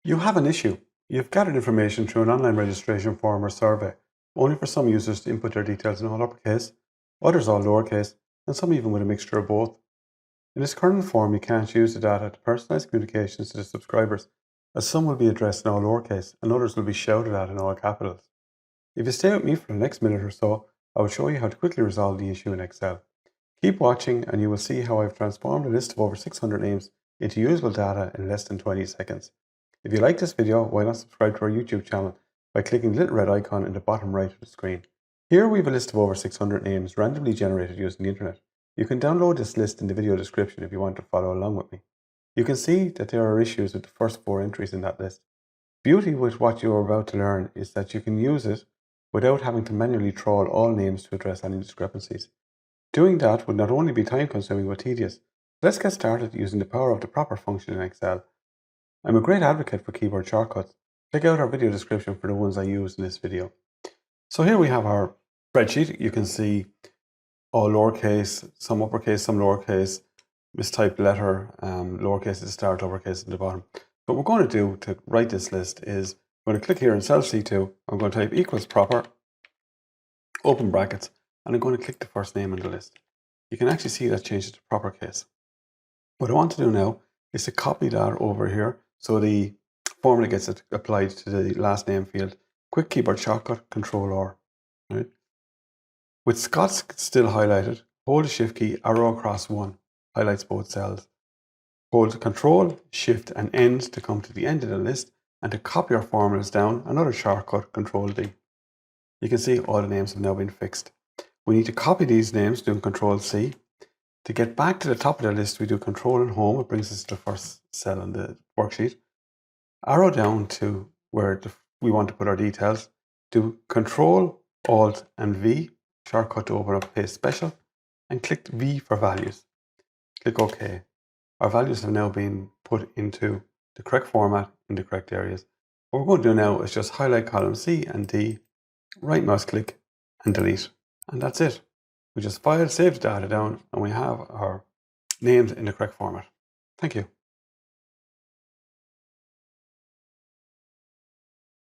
You have an issue. You've gathered information through an online registration form or survey, only for some users to input their details in all uppercase, others all lowercase, and some even with a mixture of both. In its current form, you can't use the data to personalize communications to the subscribers, as some will be addressed in all lowercase and others will be shouted at in all capitals. If you stay with me for the next minute or so, I will show you how to quickly resolve the issue in Excel. Keep watching and you will see how I've transformed a list of over 600 names into usable data in less than 20 seconds. If you like this video, why not subscribe to our YouTube channel by clicking the little red icon in the bottom right of the screen. Here we have a list of over 600 names randomly generated using the internet. You can download this list in the video description if you want to follow along with me. You can see that there are issues with the first 4 entries in that list. Beauty with what you are about to learn is that you can use it without having to manually trawl all names to address any discrepancies. Doing that would not only be time consuming but tedious. Let's get started using the power of the proper function in Excel. I'm a great advocate for keyboard shortcuts. Check out our video description for the ones I use in this video. So here we have our spreadsheet. You can see all lowercase, some uppercase, some lowercase, mistyped letter, lowercase at the start, uppercase at the bottom. What we're going to do to write this list is I'm going to click here in cell C2. I'm going to type equals proper, open brackets, and I'm going to click the first name on the list. You can actually see that changes to proper case. What I want to do now is to copy that over here so the formula gets applied to the last name field. Quick keyboard shortcut, Ctrl-R. Right? With Scots still highlighted, hold the Shift key, arrow across 1, highlights both cells. Hold Ctrl, Shift and End to come to the end of the list, and to copy our formulas down, another shortcut, Ctrl-D. You can see all the names have now been fixed. We need to copy these names, doing Ctrl-C. To get back to the top of the list, we do Ctrl and Home. It brings us to the first cell on the worksheet. Arrow down to where we want to put our details. Do Ctrl, Alt and V, shortcut to open up Paste Special, and click V for values. Click OK. Our values have now been put into the correct format in the correct areas. What we're going to do now is just highlight column C and D, right mouse click and delete. And that's it. We just file, save the data down, and we have our names in the correct format. Thank you.